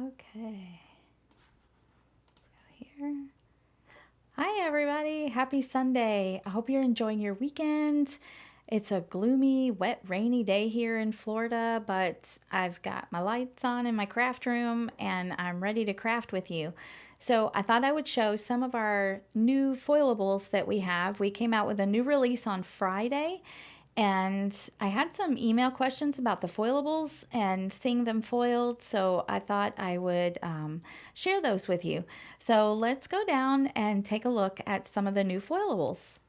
Okay. Go here. Hi, everybody. Happy Sunday. I hope you're enjoying your weekend. It's a gloomy, wet, rainy day here in Florida, but I've got my lights on in my craft room and I'm ready to craft with you. So I thought I would show some of our new foilables that we have. We came out with a new release on Friday, and I had some email questions about the foilables and seeing them foiled, so I thought I would share those with you. So let's go down and take a look at some of the new foilables.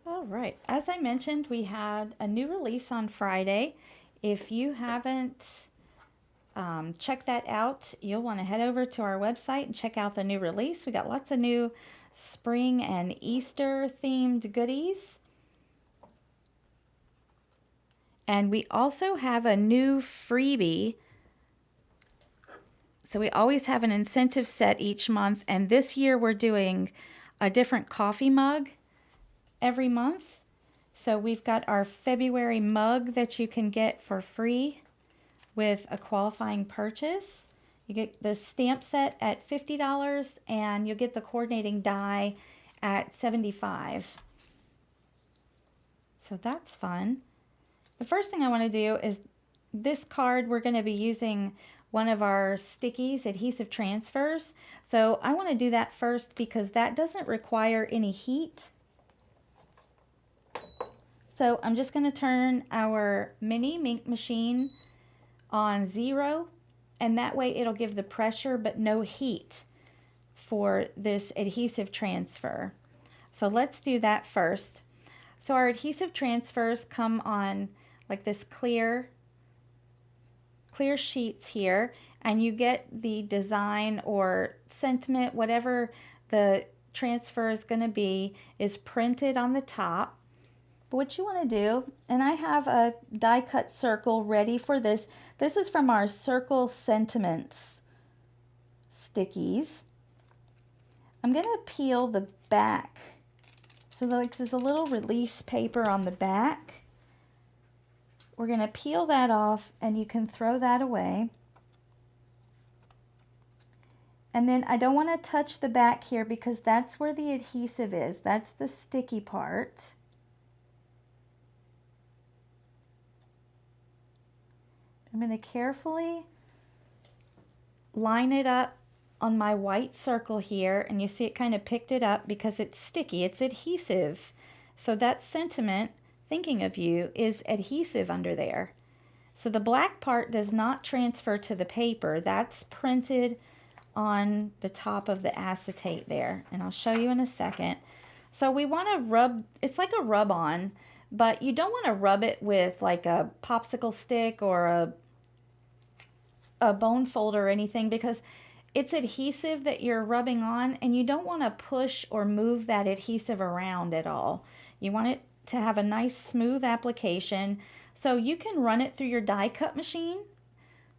All right, as I mentioned, we had a new release on Friday. If you haven't check that out, you'll want to head over to our website and check out the new release. We got lots of new spring and Easter themed goodies. And we also have a new freebie. So we always have an incentive set each month, and this year we're doing a different coffee mug every month. So we've got our February mug that you can get for free with a qualifying purchase. You get the stamp set at $50 and you'll get the coordinating die at $75. So that's fun. The first thing I want to do is this card, we're going to be using one of our stickies, adhesive transfers. So I want to do that first because that doesn't require any heat. So I'm just going to turn our mini ink machine on 0, and that way it'll give the pressure but no heat for this adhesive transfer. So let's do that first. So our adhesive transfers come on like this clear sheets here, and you get the design or sentiment, whatever the transfer is going to be, is printed on the top. But what you want to do, and I have a die cut circle ready for this. This is from our Circle Sentiments stickies. I'm going to peel the back. So like there's a little release paper on the back. We're going to peel that off, and you can throw that away. And then I don't want to touch the back here because that's where the adhesive is. That's the sticky part. I'm going to carefully line it up on my white circle here, and you see it kind of picked it up because it's sticky, it's adhesive. So that sentiment, thinking of you, is adhesive under there. So the black part does not transfer to the paper. That's printed on the top of the acetate there, and I'll show you in a second. So we want to rub, it's like a rub on, but you don't want to rub it with like a popsicle stick or a bone folder or anything, because it's adhesive that you're rubbing on, and you don't want to push or move that adhesive around at all. You want it to have a nice smooth application. So you can run it through your die cut machine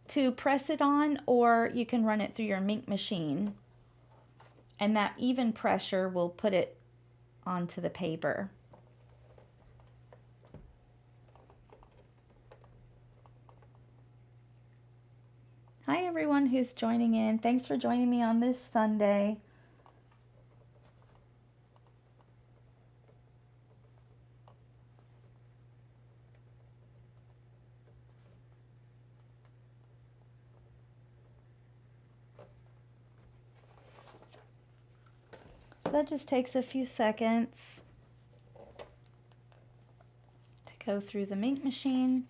to press it on, or you can run it through your ink machine, and that even pressure will put it onto the paper. Hi everyone who's joining in. Thanks for joining me on this Sunday. So that just takes a few seconds to go through the ink machine.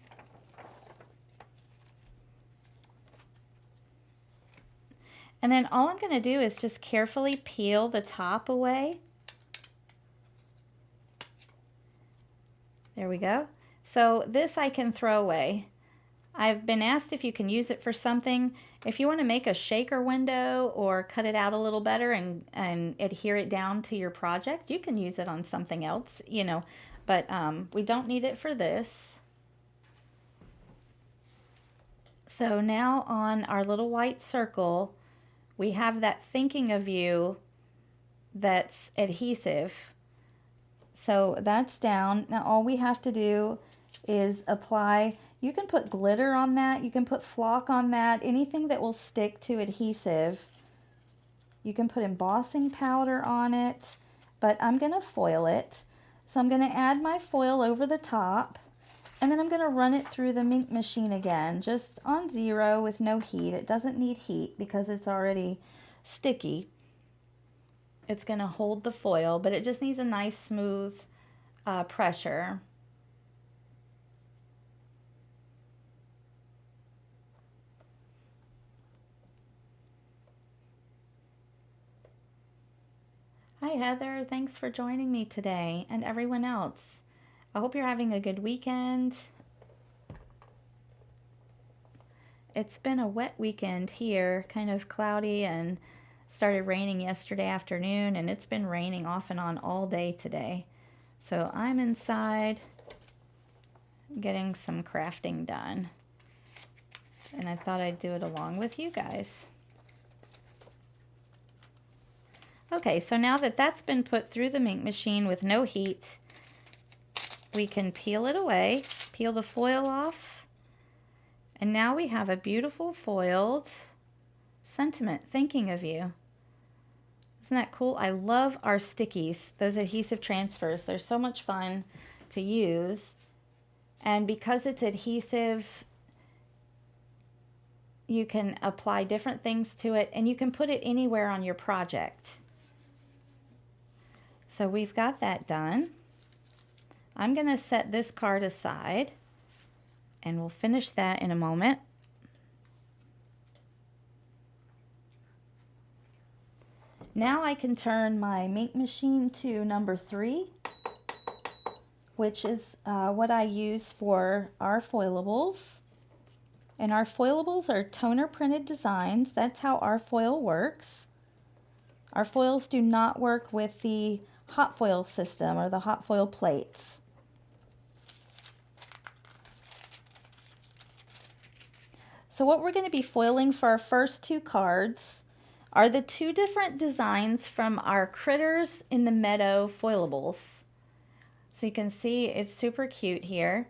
And then all I'm going to do is just carefully peel the top away. There we go. So this I can throw away. I've been asked if you can use it for something. If you want to make a shaker window or cut it out a little better and adhere it down to your project, you can use it on something else, you know, but we don't need it for this. So now on our little white circle, we have that thinking of you that's adhesive. So that's down. Now all we have to do is apply. You can put glitter on that. You can put flock on that. Anything that will stick to adhesive. You can put embossing powder on it, but I'm going to foil it. So I'm going to add my foil over the top, and then I'm going to run it through the ink machine again, just on 0 with no heat. It doesn't need heat because it's already sticky. It's going to hold the foil, but it just needs a nice smooth pressure. Hi Heather, thanks for joining me today, and everyone else. I hope you're having a good weekend. It's been a wet weekend here, kind of cloudy, and started raining yesterday afternoon, and it's been raining off and on all day today. So I'm inside getting some crafting done, and I thought I'd do it along with you guys. Okay, so now that that's been put through the ink machine with no heat, we can peel it away, peel the foil off, and now we have a beautiful foiled sentiment thinking of you. Isn't that cool? I love our stickies, those adhesive transfers. They're so much fun to use. And because it's adhesive, you can apply different things to it, and you can put it anywhere on your project. So we've got that done. I'm going to set this card aside, and we'll finish that in a moment. Now I can turn my ink machine to number 3, which is what I use for our foilables. And our foilables are toner printed designs. That's how our foil works. Our foils do not work with the hot foil system or the hot foil plates. So what we're going to be foiling for our first 2 cards are the 2 different designs from our Critters in the Meadow foilables. So you can see it's super cute here.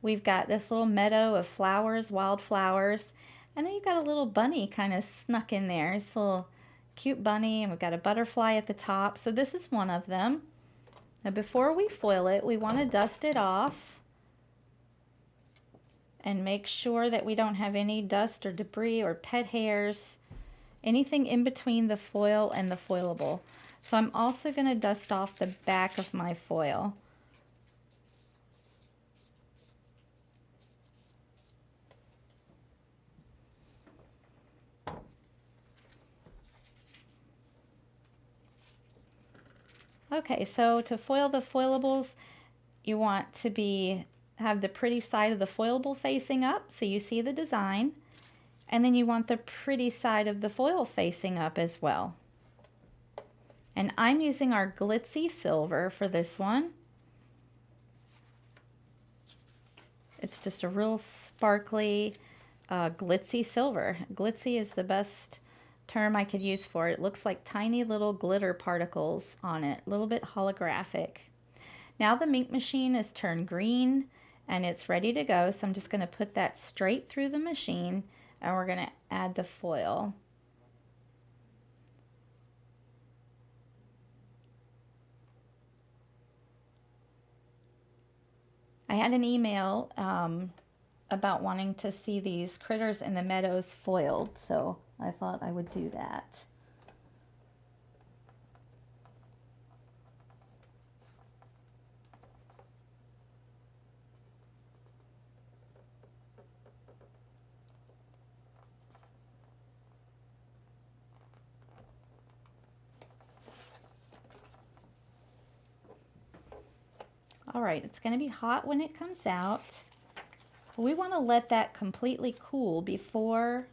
We've got this little meadow of flowers, wildflowers, and then you've got a little bunny kind of snuck in there. It's a little cute bunny, and we've got a butterfly at the top. So this is one of them. Now before we foil it, we want to dust it off and make sure that we don't have any dust or debris or pet hairs, anything in between the foil and the foilable. So I'm also going to dust off the back of my foil. Okay, so to foil the foilables, you want to have the pretty side of the foilable facing up so you see the design, and then you want the pretty side of the foil facing up as well. And I'm using our glitzy silver for this one. It's just a real sparkly, glitzy silver. Glitzy is the best term I could use for it. It looks like tiny little glitter particles on it, a little bit holographic. Now the ink machine is turned green and it's ready to go, so I'm just going to put that straight through the machine, and we're going to add the foil. I had an email about wanting to see these Critters in the Meadows foiled, so I thought I would do that. All right, it's going to be hot when it comes out. We want to let that completely cool before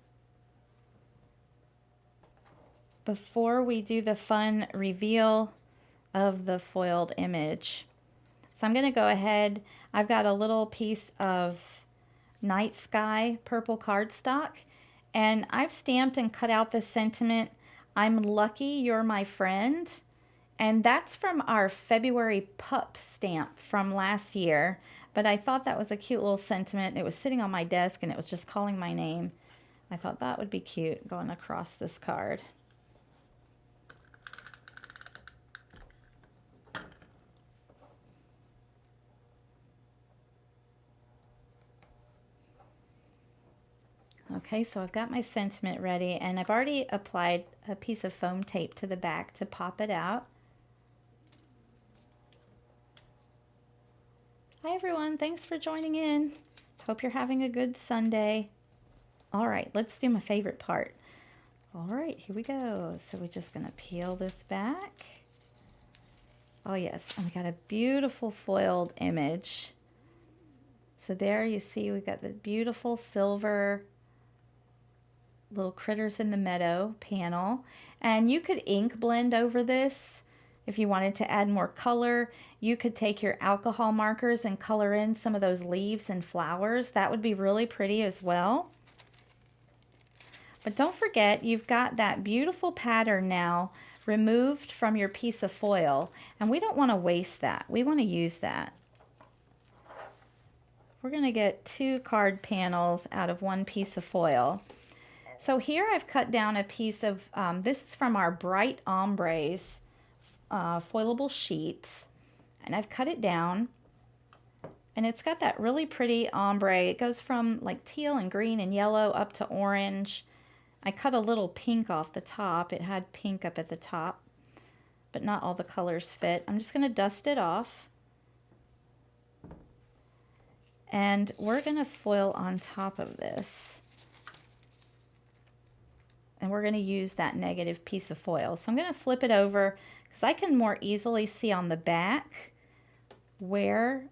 we do the fun reveal of the foiled image. So I'm going to go ahead. I've got a little piece of night sky purple cardstock, and I've stamped and cut out the sentiment, "I'm lucky you're my friend," And that's from our February pup stamp from last year. But I thought that was a cute little sentiment. It was sitting on my desk and it was just calling my name. I thought that would be cute going across this card. Okay, so I've got my sentiment ready and I've already applied a piece of foam tape to the back to pop it out. Hi everyone, thanks for joining in. Hope you're having a good Sunday. All right, let's do my favorite part. All right, here we go. So we're just gonna peel this back. Oh yes, and we got a beautiful foiled image. So there you see we've got the beautiful silver little critters in the meadow panel. And you could ink blend over this if you wanted to add more color. You could take your alcohol markers and color in some of those leaves and flowers. That would be really pretty as well. But don't forget, you've got that beautiful pattern now removed from your piece of foil, and we don't want to waste that. We want to use that. We're going to get 2 card panels out of 1 piece of foil. So here I've cut down a piece of, this is from our Bright Ombres foilable sheets, and I've cut it down, and it's got that really pretty ombre. It goes from like teal and green and yellow up to orange. I cut a little pink off the top. It had pink up at the top, but not all the colors fit. I'm just going to dust it off. And we're going to foil on top of this. And we're going to use that negative piece of foil. So I'm going to flip it over because I can more easily see on the back where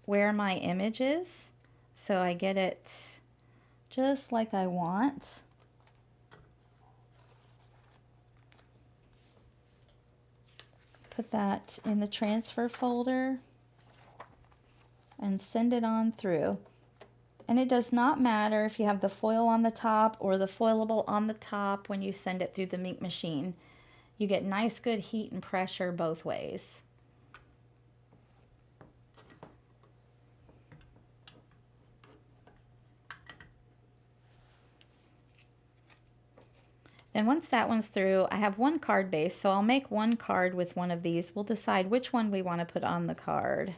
my image is. So I get it just like I want. Put that in the transfer folder and send it on through. And it does not matter if you have the foil on the top or the foilable on the top when you send it through the ink machine. You get nice good heat and pressure both ways. And once that one's through, I have 1 card base, so I'll make 1 card with one of these. We'll decide which one we want to put on the card.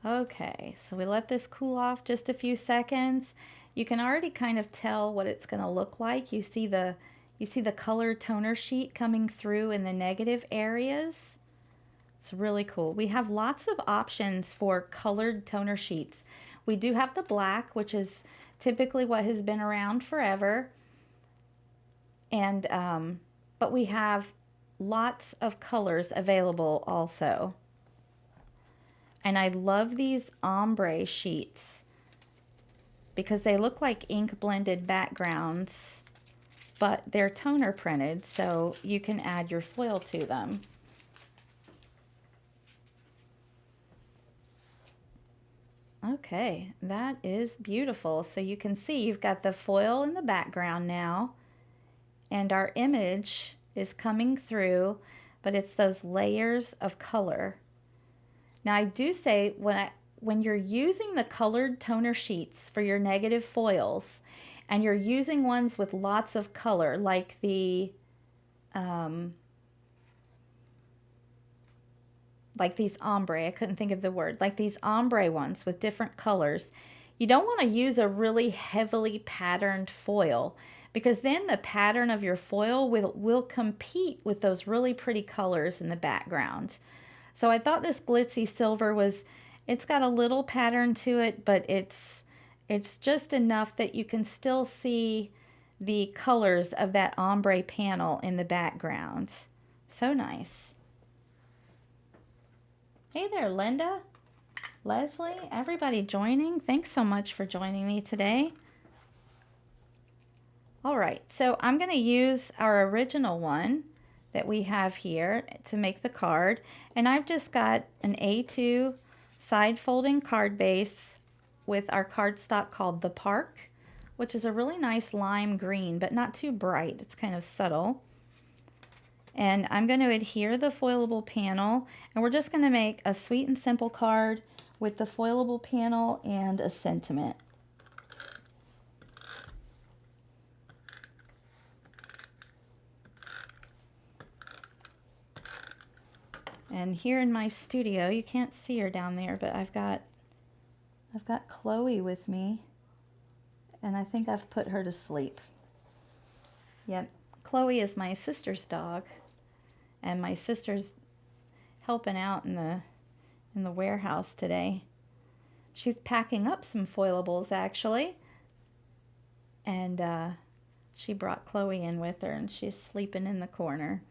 Okay, so we let this cool off just a few seconds. You can already kind of tell what it's going to look like. You see the color toner sheet coming through in the negative areas. It's really cool. We have lots of options for colored toner sheets. We do have the black, which is typically what has been around forever. And but we have lots of colors available also. And I love these ombre sheets because they look like ink blended backgrounds, but they're toner printed, so you can add your foil to them. Okay, that is beautiful. So you can see you've got the foil in the background now, and our image is coming through, but it's those layers of color. Now I do say when you're using the colored toner sheets for your negative foils and you're using ones with lots of color like the like these ombre, I couldn't think of the word, like these ombre ones with different colors, you don't want to use a really heavily patterned foil because then the pattern of your foil will compete with those really pretty colors in the background. So I thought this glitzy silver it's got a little pattern to it, but it's just enough that you can still see the colors of that ombre panel in the background. So nice. Hey there, Linda. Leslie, everybody joining. Thanks so much for joining me today. All right, so I'm going to use our original one that we have here to make the card. And I've just got an A2 side folding card base with our cardstock called The Park, which is a really nice lime green, but not too bright. It's kind of subtle. And I'm going to adhere the foilable panel, and we're just going to make a sweet and simple card with the foilable panel and a sentiment. And here in my studio, you can't see her down there, but I've got Chloe with me, and I think I've put her to sleep. Yep, Chloe is my sister's dog, and my sister's helping out in the warehouse today. She's packing up some foilables actually, and she brought Chloe in with her, and she's sleeping in the corner.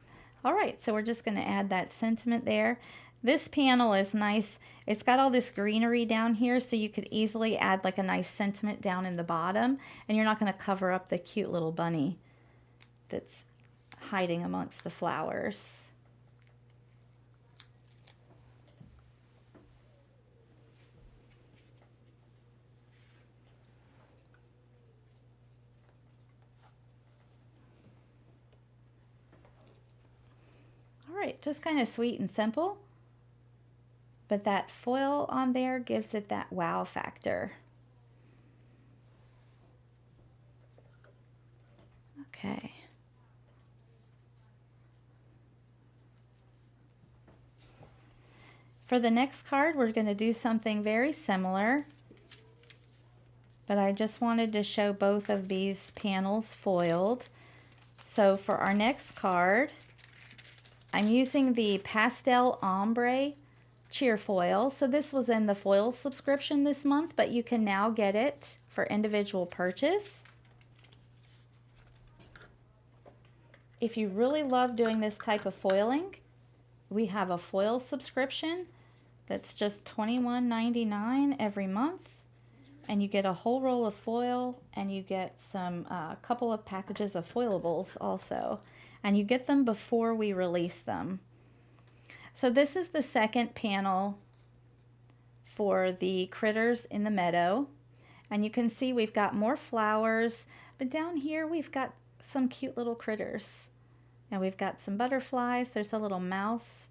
All right, so we're just going to add that sentiment there. This panel is nice. It's got all this greenery down here, so you could easily add like a nice sentiment down in the bottom, and you're not going to cover up the cute little bunny that's hiding amongst the flowers. All right, just kind of sweet and simple. But that foil on there gives it that wow factor. Okay. For the next card, we're going to do something very similar. But I just wanted to show both of these panels foiled. So for our next card, I'm using the Pastel Ombre Cheer Foil. So this was in the foil subscription this month, but you can now get it for individual purchase. If you really love doing this type of foiling, we have a foil subscription that's just $21.99 every month. And you get a whole roll of foil, and you get some couple of packages of foilables also. And you get them before we release them. So this is the second panel for the critters in the meadow. And you can see we've got more flowers, but down here we've got some cute little critters. And we've got some butterflies. There's a little mouse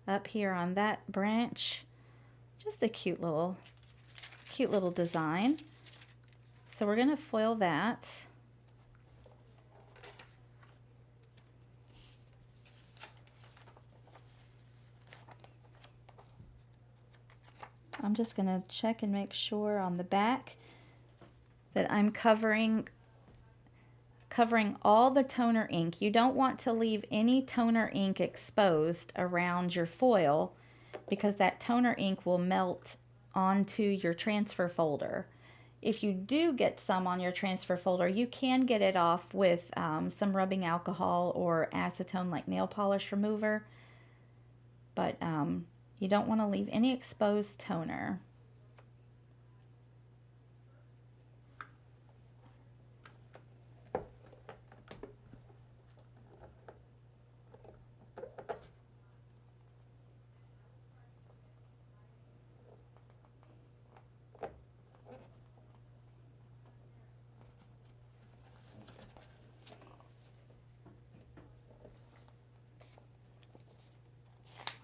up here on that branch. Just a cute little design. So we're going to foil that. I'm just going to check and make sure on the back that I'm covering all the toner ink. You don't want to leave any toner ink exposed around your foil, because that toner ink will melt onto your transfer folder. If you do get some on your transfer folder, you can get it off with some rubbing alcohol or acetone like nail polish remover, but you don't want to leave any exposed toner.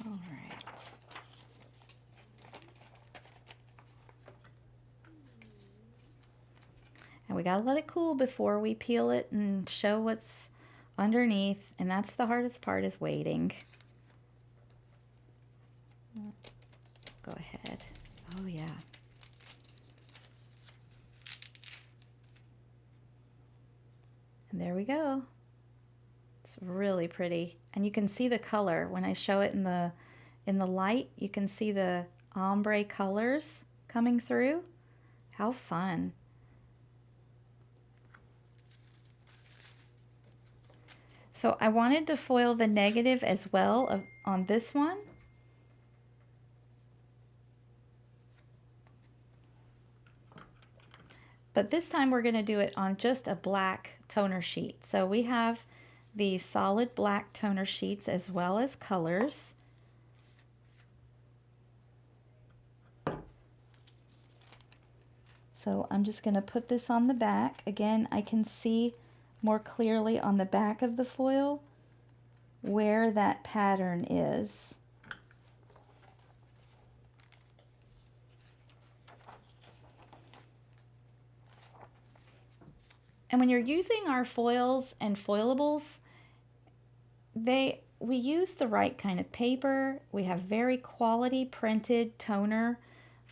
All right. And we gotta let it cool before we peel it and show what's underneath. And that's the hardest part, is waiting. Go ahead. Oh yeah. And there we go. It's really pretty. And you can see the color. When I show it in the light, you can see the ombre colors coming through. How fun. So I wanted to foil the negative as well on this one. but this time we're going to do it on just a black toner sheet. So we have the solid black toner sheets as well as colors. So I'm just going to put this on the back. Again, I can see more clearly on the back of the foil where that pattern is. And when you're using our foils and foilables, we use the right kind of paper. We have very quality printed toner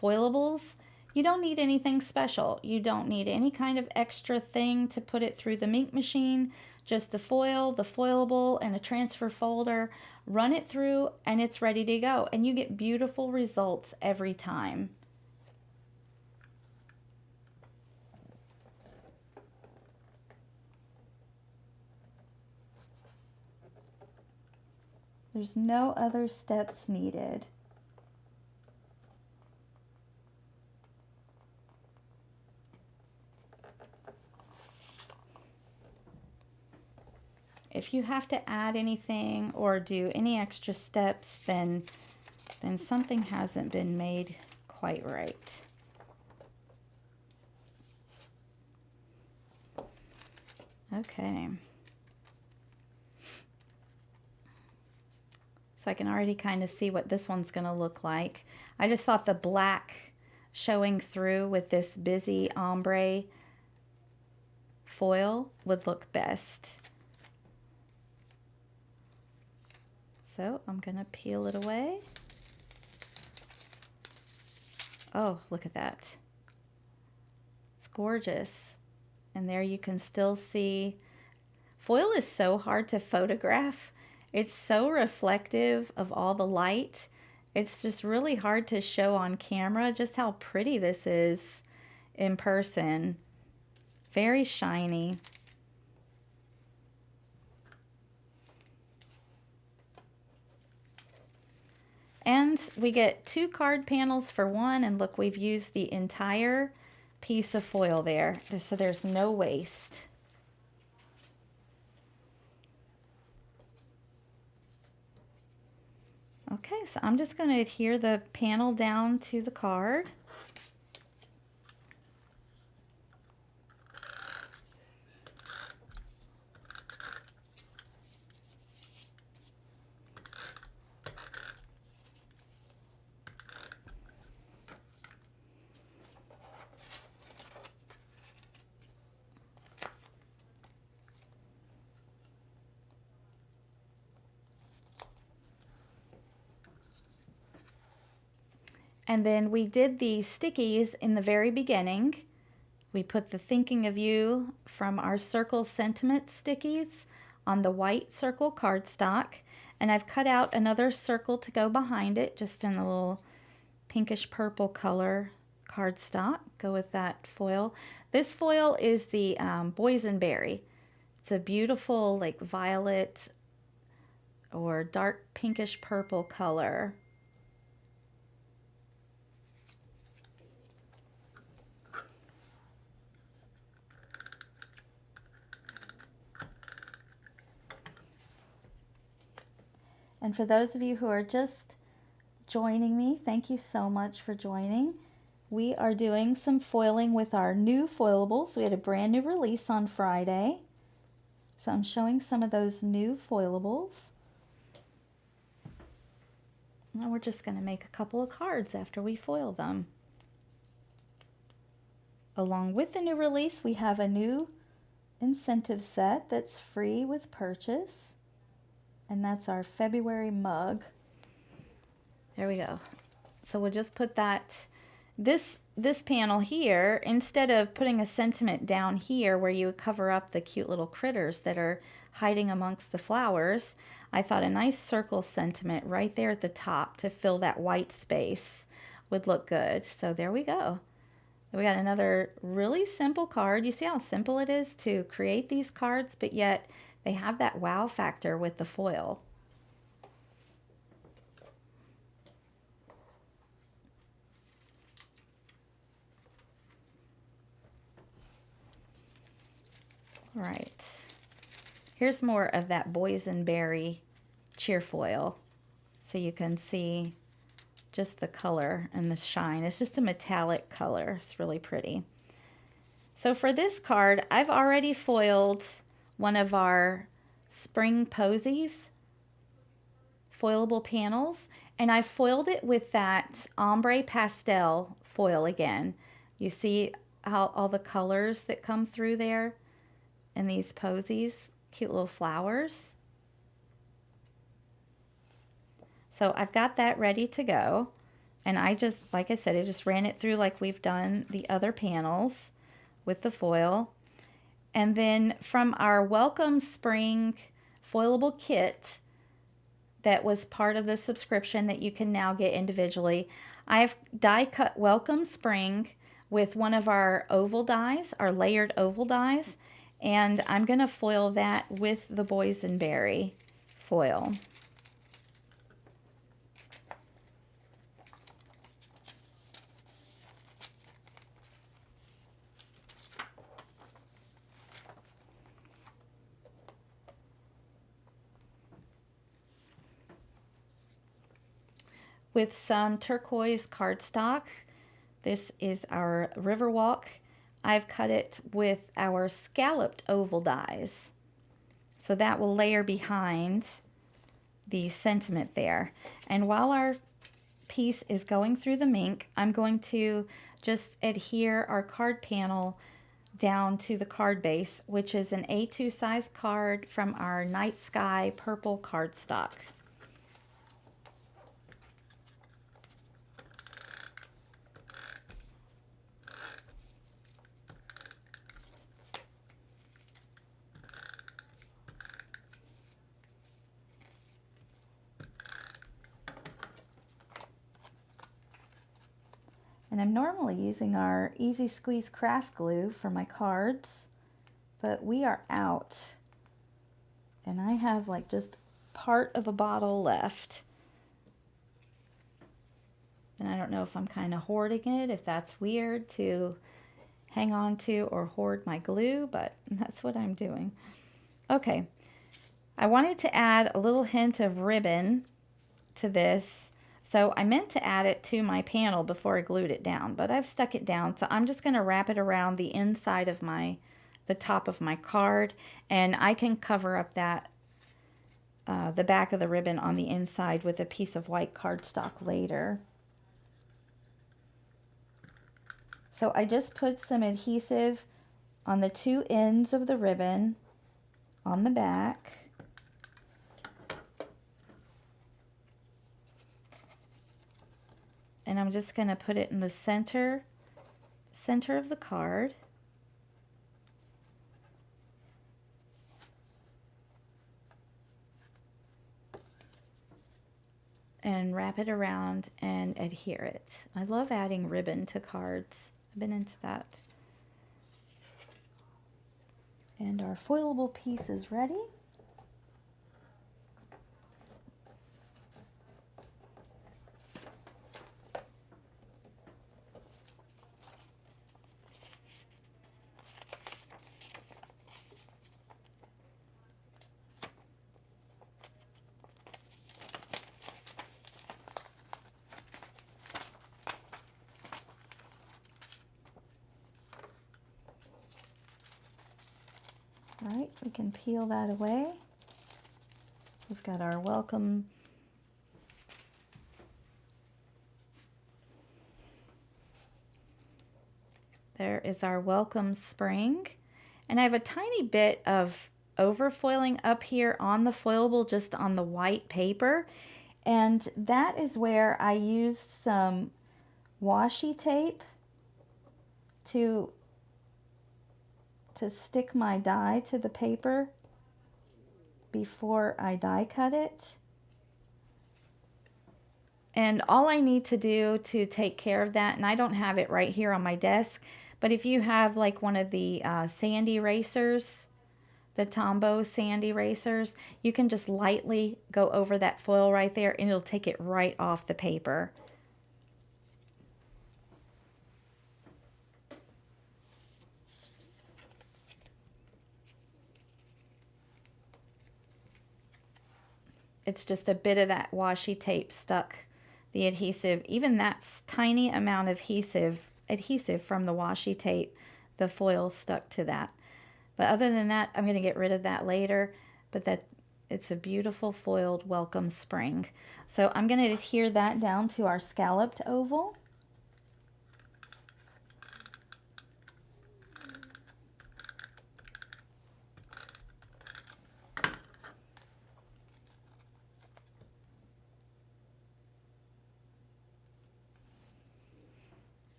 foilables. You don't need anything special. You don't need any kind of extra thing to put it through the ink machine. Just the foil, the foilable, and a transfer folder. Run it through and it's ready to go. And you get beautiful results every time. There's no other steps needed. If you have to add anything or do any extra steps, then something hasn't been made quite right. Okay. So I can already kind of see what this one's going to look like. I just thought the black showing through with this busy ombre foil would look best. So I'm going to peel it away. Oh, look at that. It's gorgeous. And there you can still see. Foil is so hard to photograph. It's so reflective of all the light. It's just really hard to show on camera just how pretty this is in person. Very shiny. And we get 2 card panels for one, and look, we've used the entire piece of foil there, so there's no waste. Okay, so I'm just going to adhere the panel down to the card. And then we did the stickies in the very beginning. We put the Thinking of You from our Circle Sentiment stickies on the white circle cardstock. And I've cut out another circle to go behind it, just in a little pinkish purple color cardstock. Go with that foil. This foil is the Boysenberry. It's a beautiful like violet or dark pinkish purple color. And for those of you who are just joining me, thank you so much for joining. We are doing some foiling with our new foilables. We had a brand new release on Friday. So I'm showing some of those new foilables. Now we're just going to make a couple of cards after we foil them. Along with the new release, we have a new incentive set that's free with purchase. And that's our February mug. There we go. So we'll just put that, this panel here, instead of putting a sentiment down here where you would cover up the cute little critters that are hiding amongst the flowers, I thought a nice circle sentiment right there at the top to fill that white space would look good. So there we go. We got another really simple card. You see how simple it is to create these cards, but yet they have that wow factor with the foil. Right. Here's more of that boysenberry cheer foil so you can see just the color and the shine. It's just a metallic color. It's really pretty. So for this card, I've already foiled one of our Spring Posies foilable panels, and I foiled it with that ombre pastel foil again. You see how all the colors that come through there in these posies, cute little flowers. So I've got that ready to go, and I just, like I said, I just ran it through like we've done the other panels with the foil. And then from our Welcome Spring foilable kit that was part of the subscription that you can now get individually, I've die cut Welcome Spring with one of our oval dies, our layered oval dies, and I'm going to foil that with the boysenberry foil. With some turquoise cardstock. This is our Riverwalk. I've cut it with our scalloped oval dies. So that will layer behind the sentiment there. And while our piece is going through the mink, I'm going to just adhere our card panel down to the card base, which is an A2 size card from our Night Sky purple cardstock. And I'm normally using our Easy Squeeze craft glue for my cards, but we are out. And I have like just part of a bottle left. And I don't know if I'm kind of hoarding it, if that's weird to hang on to or hoard my glue, but that's what I'm doing. Okay, I wanted to add a little hint of ribbon to this. So I meant to add it to my panel before I glued it down, but I've stuck it down. So I'm just going to wrap it around the inside of the top of my card, and I can cover up that the back of the ribbon on the inside with a piece of white cardstock later. So I just put some adhesive on the two ends of the ribbon on the back. And I'm just going to put it in the center of the card. And wrap it around and adhere it. I love adding ribbon to cards. I've been into that. And our foilable piece is ready. All right, we can peel that away. We've got our welcome. There is our welcome spring. And I have a tiny bit of overfoiling up here on the foilable, just on the white paper. And that is where I used some washi tape to stick my die to the paper before I die cut it. And all I need to do to take care of that, and I don't have it right here on my desk, but if you have like one of the sand erasers, the Tombow sand erasers, you can just lightly go over that foil right there and it'll take it right off the paper. It's just a bit of that washi tape stuck, the adhesive, even that tiny amount of adhesive from the washi tape, the foil stuck to that. But other than that, I'm going to get rid of that later, but it's a beautiful foiled welcome spring. So I'm going to adhere that down to our scalloped oval.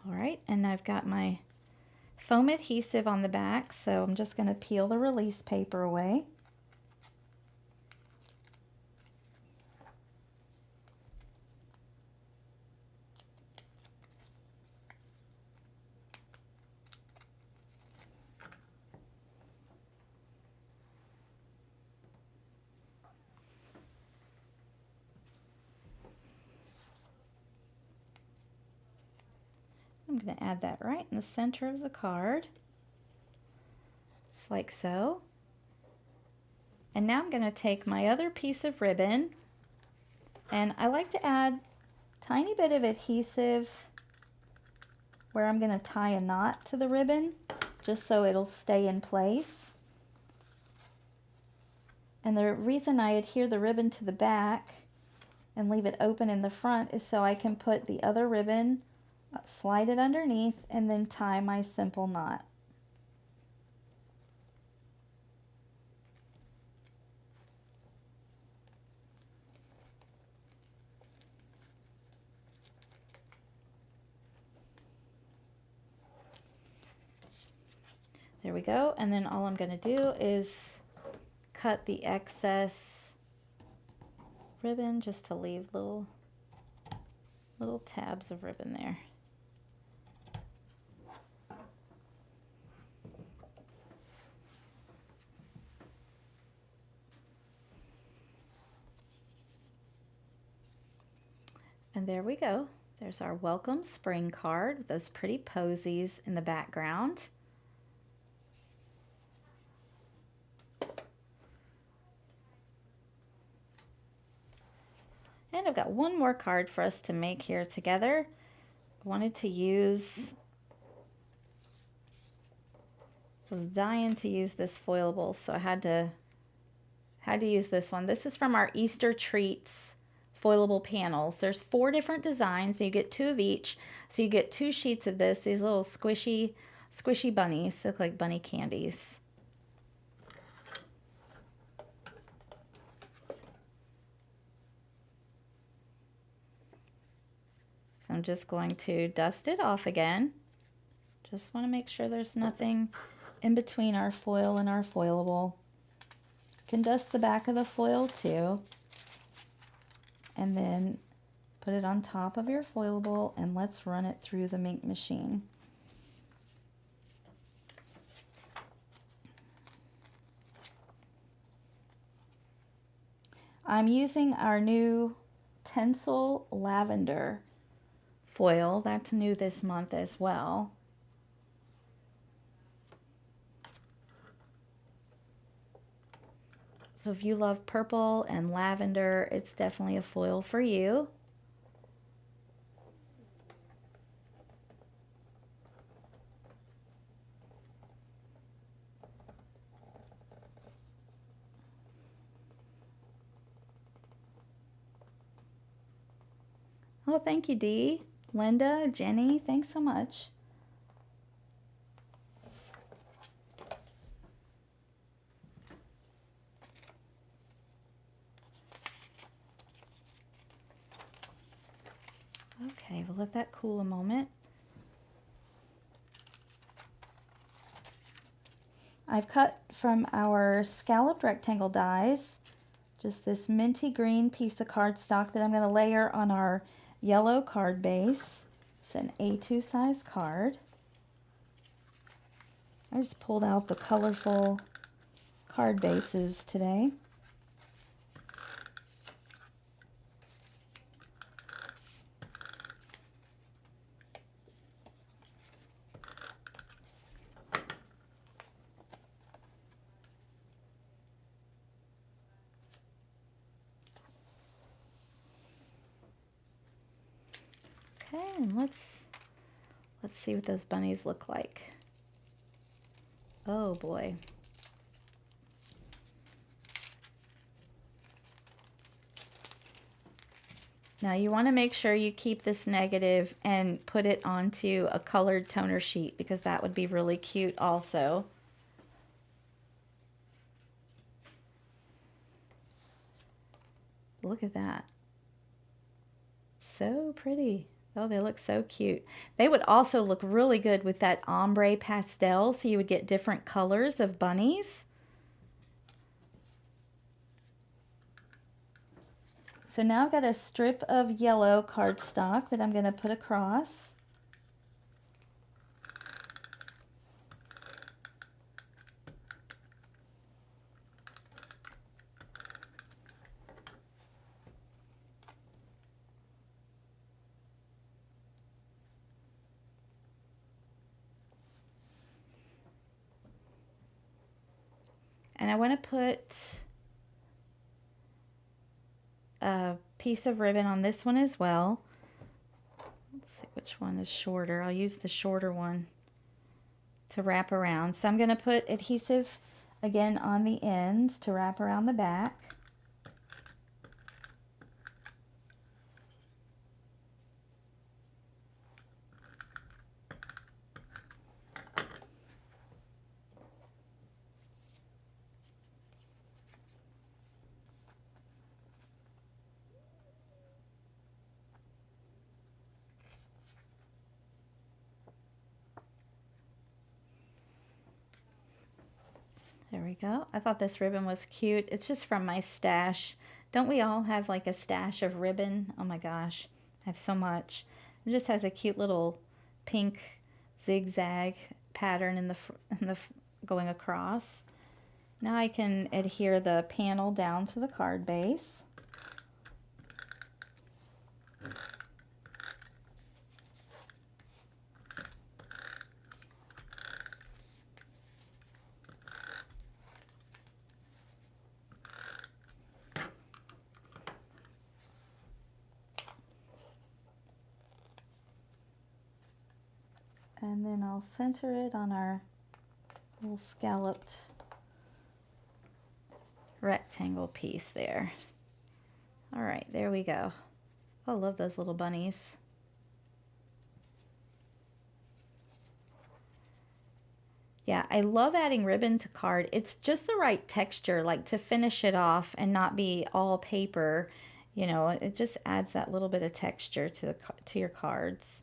All right, and I've got my foam adhesive on the back, so I'm just going to peel the release paper away. I'm going to add that right in the center of the card, just like so. And now I'm going to take my other piece of ribbon, and I like to add a tiny bit of adhesive where I'm going to tie a knot to the ribbon, just so it'll stay in place. And the reason I adhere the ribbon to the back and leave it open in the front is so I can put the other ribbon, slide it underneath, and then tie my simple knot. There we go, and then all I'm going to do is cut the excess ribbon just to leave little tabs of ribbon there. And there we go. There's our welcome spring card with those pretty posies in the background. And I've got one more card for us to make here together. I wanted to was dying to use this foilable, so I had to use this one. This is from our Easter Treats foilable panels. There's 4 different designs. You get 2 of each, so you get 2 sheets of this. These little squishy bunnies look like bunny candies. So I'm just going to dust it off again. Just want to make sure there's nothing in between our foil and our foilable. You can dust the back of the foil too. And then put it on top of your foilable, and let's run it through the ink machine. I'm using our new Tencel Lavender foil. That's new this month as well. So if you love purple and lavender, it's definitely a foil for you. Oh, thank you, Dee. Linda, Jenny, thanks so much. Okay, we'll let that cool a moment. I've cut from our scalloped rectangle dies just this minty green piece of cardstock that I'm going to layer on our yellow card base. It's an A2 size card. I just pulled out the colorful card bases today. Okay, and let's see what those bunnies look like. Oh boy. Now you want to make sure you keep this negative and put it onto a colored toner sheet, because that would be really cute also. Look at that. So pretty. Oh, they look so cute. They would also look really good with that ombre pastel, so you would get different colors of bunnies. So now I've got a strip of yellow cardstock that I'm going to put across. And I want to put a piece of ribbon on this one as well. Let's see which one is shorter. I'll use the shorter one to wrap around. So I'm going to put adhesive again on the ends to wrap around the back. There we go. I thought this ribbon was cute. It's just from my stash. Don't we all have like a stash of ribbon? Oh my gosh, I have so much. It just has a cute little pink zigzag pattern in the going across. Now I can adhere the panel down to the card base. And then I'll center it on our little scalloped rectangle piece there. All right, there we go. Oh, I love those little bunnies. Yeah, I love adding ribbon to card. It's just the right texture, like to finish it off and not be all paper. You know, it just adds that little bit of texture to your cards.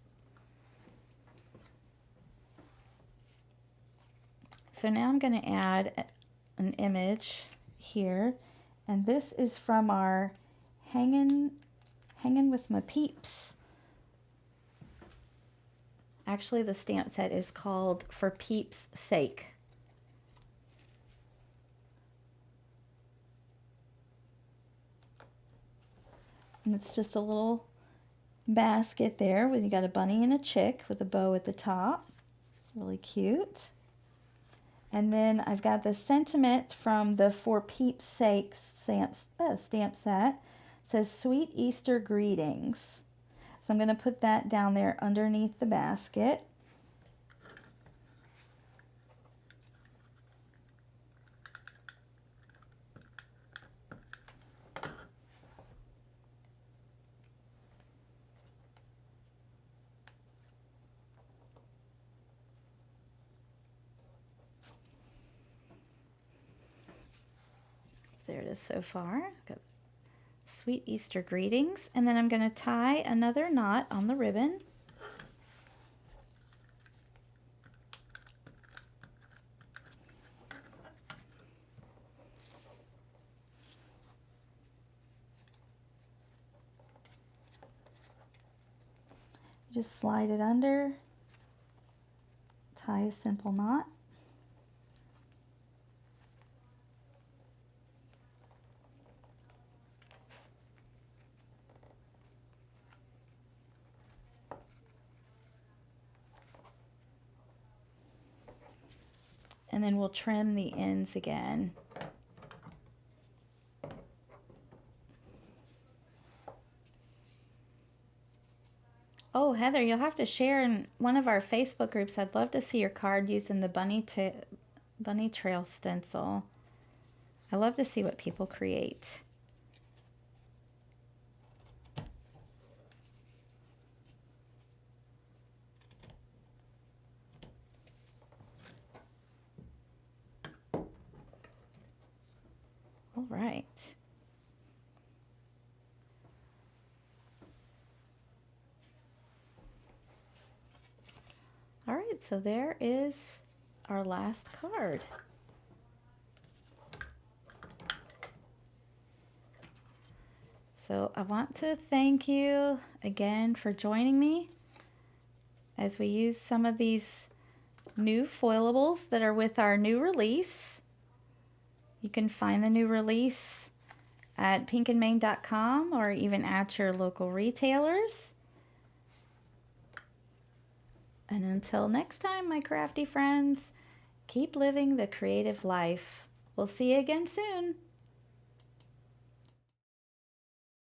So now I'm going to add an image here, and this is from our Hanging with My Peeps. Actually, the stamp set is called For Peeps' Sake. And it's just a little basket there where you got a bunny and a chick with a bow at the top. Really cute. And then I've got the sentiment from the For Peeps' Sake stamp set. It says, Sweet Easter Greetings. So I'm going to put that down there underneath the basket. There it is so far. Got Sweet Easter Greetings. And then I'm going to tie another knot on the ribbon. Just slide it under, tie a simple knot. And then we'll trim the ends again. Oh, Heather, you'll have to share in one of our Facebook groups. I'd love to see your card using the bunny trail stencil. I love to see what people create. All right. All right, so there is our last card. So I want to thank you again for joining me as we use some of these new foilables that are with our new release. You can find the new release at pinkandmane.com or even at your local retailers. And until next time, my crafty friends, keep living the creative life. We'll see you again soon.